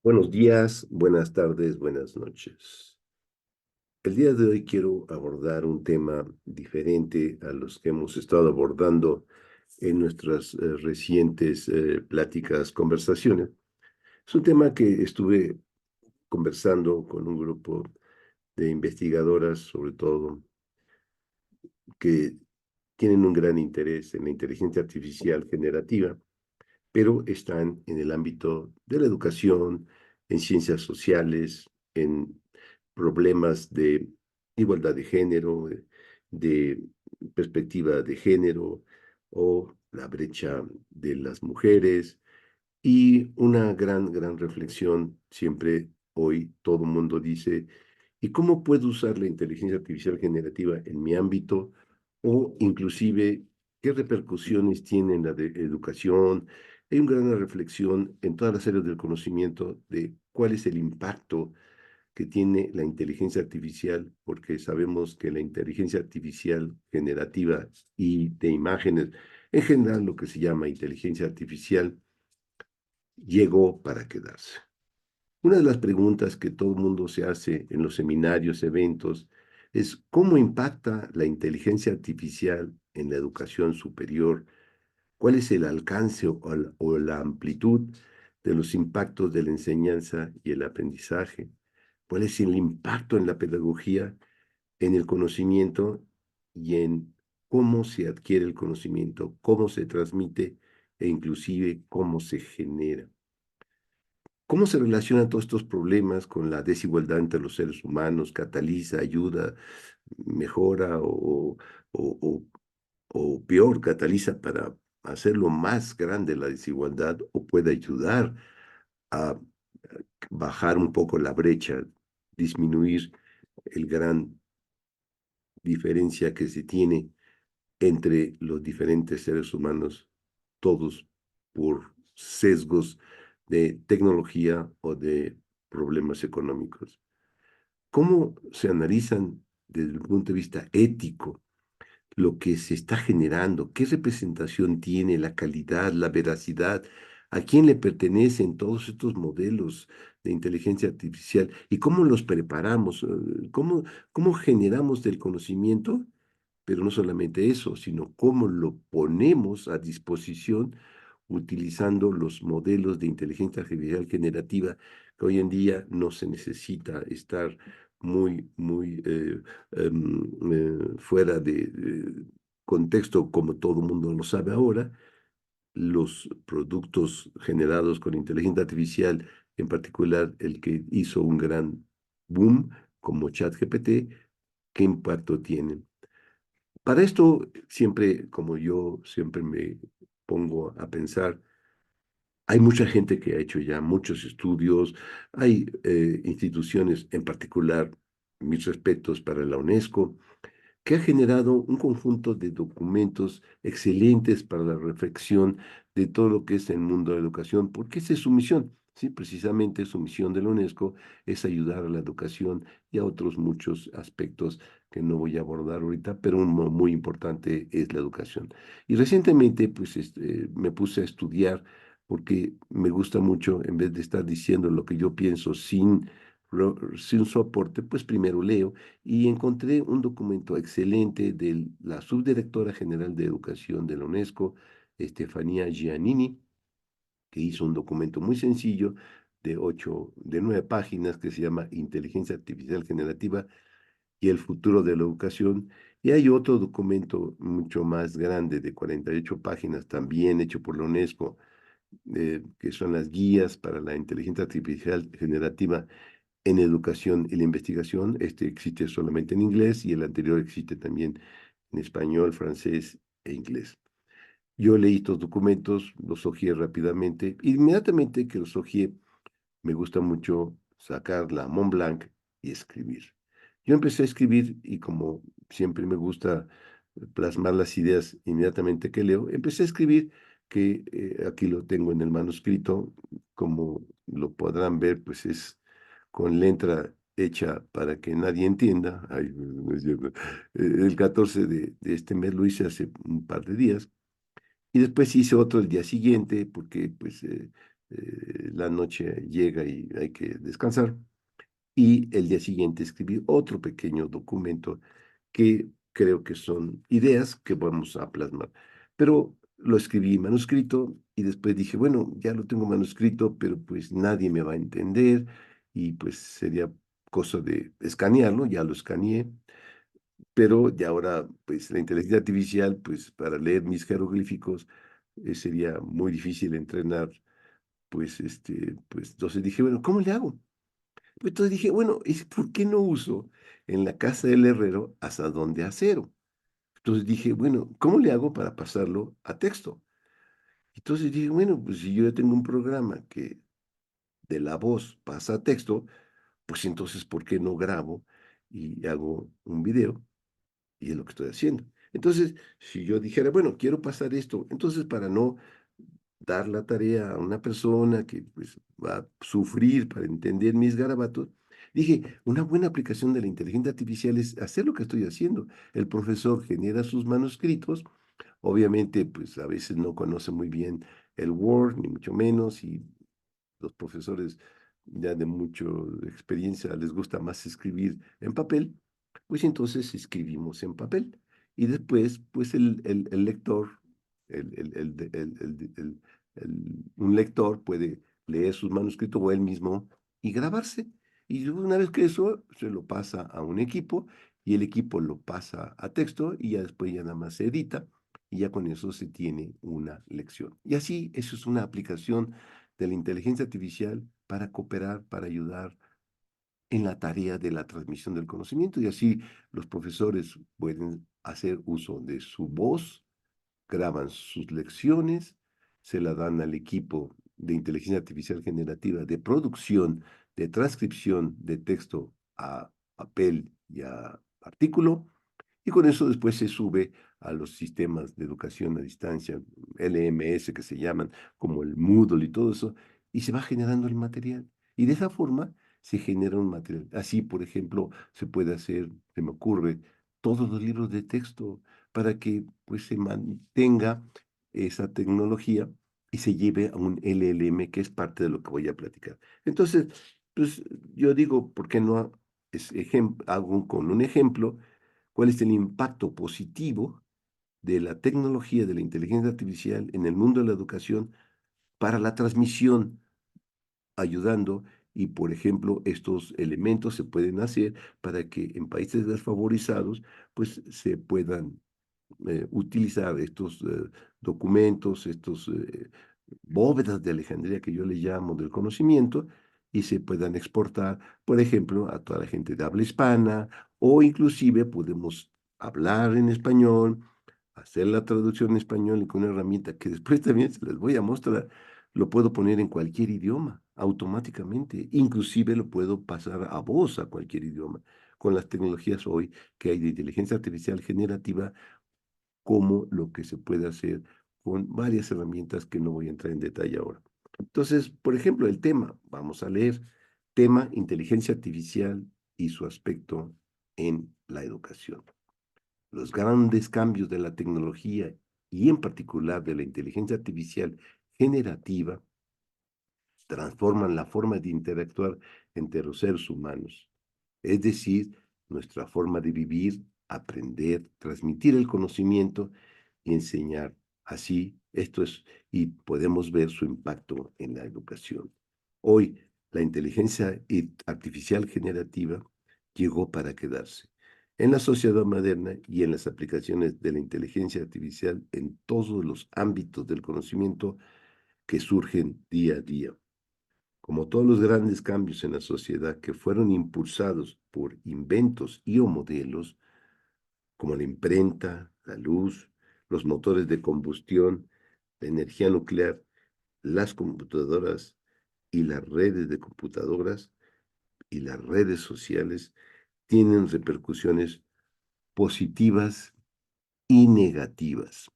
Buenos días, buenas tardes, buenas noches. El día de hoy quiero abordar un tema diferente a los que hemos estado abordando en nuestras recientes pláticas, conversaciones. Es un tema que estuve conversando con un grupo de investigadoras, sobre todo, que tienen un gran interés en la inteligencia artificial generativa, pero están en el ámbito de la educación, en ciencias sociales, en problemas de igualdad de género, de perspectiva de género o la brecha de las mujeres. Y una gran reflexión, siempre hoy todo el mundo dice, ¿y cómo puedo usar la inteligencia artificial generativa en mi ámbito? O inclusive, ¿qué repercusiones tiene en la de educación? Hay una gran reflexión en todas las áreas del conocimiento de cuál es el impacto que tiene la inteligencia artificial, porque sabemos que la inteligencia artificial generativa y de imágenes, en general lo que se llama inteligencia artificial, llegó para quedarse. Una de las preguntas que todo el mundo se hace en los seminarios, eventos, es cómo impacta la inteligencia artificial en la educación superior, cuál es el alcance o la amplitud de los impactos de la enseñanza y el aprendizaje, cuál es el impacto en la pedagogía, en el conocimiento y en cómo se adquiere el conocimiento, cómo se transmite e inclusive cómo se genera. ¿Cómo se relacionan todos estos problemas con la desigualdad entre los seres humanos? ¿Cataliza, ayuda, mejora o, o peor, cataliza para hacerlo más grande la desigualdad o puede ayudar a bajar un poco la brecha, disminuir el gran diferencia que se tiene entre los diferentes seres humanos, todos por sesgos de tecnología o de problemas económicos? ¿Cómo se analizan desde el punto de vista ético lo que se está generando? ¿Qué representación tiene la calidad, la veracidad? ¿A quién le pertenecen todos estos modelos de inteligencia artificial? ¿Y cómo los preparamos? ¿Cómo generamos del conocimiento? Pero no solamente eso, sino cómo lo ponemos a disposición utilizando los modelos de inteligencia artificial generativa, que hoy en día no se necesita estar muy fuera de contexto como todo el mundo lo sabe ahora. Los productos generados con inteligencia artificial, en particular el que hizo un gran boom como ChatGPT, ¿qué impacto tienen? Para esto, siempre, como yo siempre me pongo a pensar, hay mucha gente que ha hecho ya muchos estudios, hay instituciones, en particular, mis respetos para la UNESCO, que ha generado un conjunto de documentos excelentes para la reflexión de todo lo que es el mundo de la educación, porque esa es su misión. Sí, precisamente su misión de la UNESCO es ayudar a la educación y a otros muchos aspectos que no voy a abordar ahorita, pero uno muy importante es la educación. Y recientemente, pues, me puse a estudiar porque me gusta mucho, en vez de estar diciendo lo que yo pienso sin soporte, pues primero leo y encontré un documento excelente de la subdirectora general de Educación de la UNESCO, Estefanía Giannini, que hizo un documento muy sencillo de 9 páginas que se llama Inteligencia Artificial Generativa y el futuro de la educación. Y hay otro documento mucho más grande de 48 páginas, también hecho por la UNESCO, que son las guías para la inteligencia artificial generativa en educación y la investigación. Este existe solamente en inglés y el anterior existe también en español, francés e inglés. Yo leí estos documentos, los hojeé rápidamente. Inmediatamente que los hojeé, me gusta mucho sacar la Mont Blanc y escribir. Yo empecé a escribir y como siempre me gusta plasmar las ideas inmediatamente que leo, empecé a escribir que aquí lo tengo en el manuscrito, como lo podrán ver, pues es con letra hecha para que nadie entienda. Ay, no es cierto. El 14 de este mes lo hice hace un par de días y después hice otro el día siguiente porque pues la noche llega y hay que descansar. Y el día siguiente escribí otro pequeño documento que creo que son ideas que vamos a plasmar. Pero lo escribí manuscrito y después dije, bueno, ya lo tengo manuscrito, pero pues nadie me va a entender y pues sería cosa de escanearlo, ya lo escaneé, pero ya ahora pues la inteligencia artificial, pues para leer mis jeroglíficos sería muy difícil entrenar, pues entonces dije, bueno, ¿cómo le hago? Pues entonces dije, bueno, ¿y por qué no uso en la casa del herrero asadón de acero? Entonces dije, bueno, ¿cómo le hago para pasarlo a texto? Entonces dije, bueno, pues si yo ya tengo un programa que de la voz pasa a texto, pues entonces, ¿por qué no grabo y hago un video? Y es lo que estoy haciendo. Entonces, si yo dijera, bueno, quiero pasar esto, entonces para no dar la tarea a una persona que pues va a sufrir para entender mis garabatos, dije, una buena aplicación de la inteligencia artificial es hacer lo que estoy haciendo. El profesor genera sus manuscritos, obviamente pues a veces no conoce muy bien el Word, ni mucho menos, y los profesores ya de mucha experiencia les gusta más escribir en papel, pues entonces escribimos en papel. Y después, pues el lector, el, el, el, de- un lector puede leer sus manuscritos o él mismo y grabarse. Y una vez que eso se lo pasa a un equipo y el equipo lo pasa a texto y ya después ya nada más se edita y ya con eso se tiene una lección. Y así, eso es una aplicación de la inteligencia artificial para cooperar, para ayudar en la tarea de la transmisión del conocimiento y así los profesores pueden hacer uso de su voz, graban sus lecciones, se la dan al equipo de inteligencia artificial generativa de producción, de transcripción de texto a papel y a artículo, y con eso después se sube a los sistemas de educación a distancia, LMS que se llaman, como el Moodle y todo eso, y se va generando el material. Y de esa forma se genera un material. Así, por ejemplo, se puede hacer, se me ocurre, todos los libros de texto para que pues se mantenga esa tecnología y se lleve a un LLM, que es parte de lo que voy a platicar. Entonces, pues yo digo, ¿por qué no hago con un ejemplo cuál es el impacto positivo de la tecnología de la inteligencia artificial en el mundo de la educación para la transmisión, ayudando? Y, por ejemplo, estos elementos se pueden hacer para que en países desfavorizados, pues se puedan utilizar estos documentos, estos bóvedas de Alejandría que yo le llamo del conocimiento y se puedan exportar, por ejemplo, a toda la gente de habla hispana o inclusive podemos hablar en español, hacer la traducción en español y con una herramienta que después también se les voy a mostrar, lo puedo poner en cualquier idioma automáticamente, inclusive lo puedo pasar a voz a cualquier idioma con las tecnologías hoy que hay de inteligencia artificial generativa como lo que se puede hacer con varias herramientas que no voy a entrar en detalle ahora. Entonces, por ejemplo, el tema, vamos a leer, tema inteligencia artificial y su aspecto en la educación. Los grandes cambios de la tecnología y en particular de la inteligencia artificial generativa transforman la forma de interactuar entre los seres humanos, es decir, nuestra forma de vivir, aprender, transmitir el conocimiento y enseñar. Así, esto es, y podemos ver su impacto en la educación. Hoy, la inteligencia artificial generativa llegó para quedarse en la sociedad moderna y en las aplicaciones de la inteligencia artificial en todos los ámbitos del conocimiento que surgen día a día. Como todos los grandes cambios en la sociedad que fueron impulsados por inventos y o modelos, como la imprenta, la luz, los motores de combustión, la energía nuclear, las computadoras y las redes de computadoras y las redes sociales, tienen repercusiones positivas y negativas.